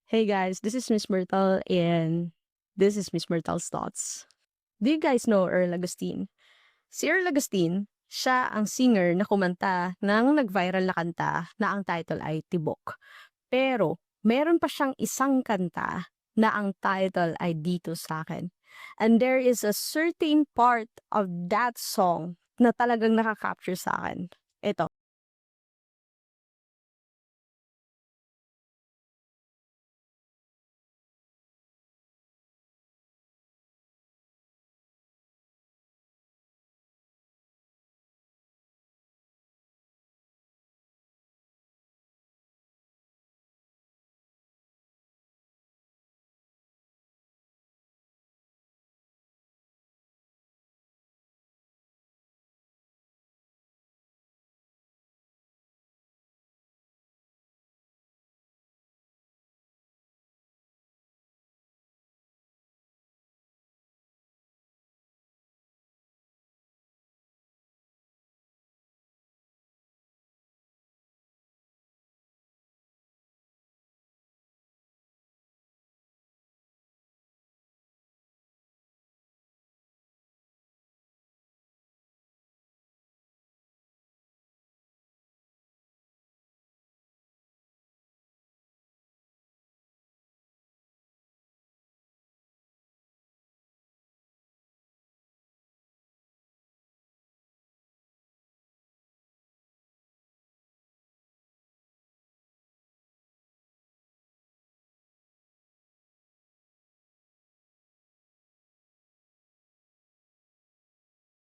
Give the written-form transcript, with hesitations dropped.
Hey guys, this is Miss Myrtle and this is Miss Myrtle's Thoughts. Do you guys know Earl Agustin? Si Earl Agustin, siya ang singer na kumanta ng nag-viral na kanta na ang title ay Tibok. Pero meron pa siyang isang kanta na ang title ay Dito Sa'kin. And there is a certain part of that song na talagang nakaka-capture sa akin. Ito.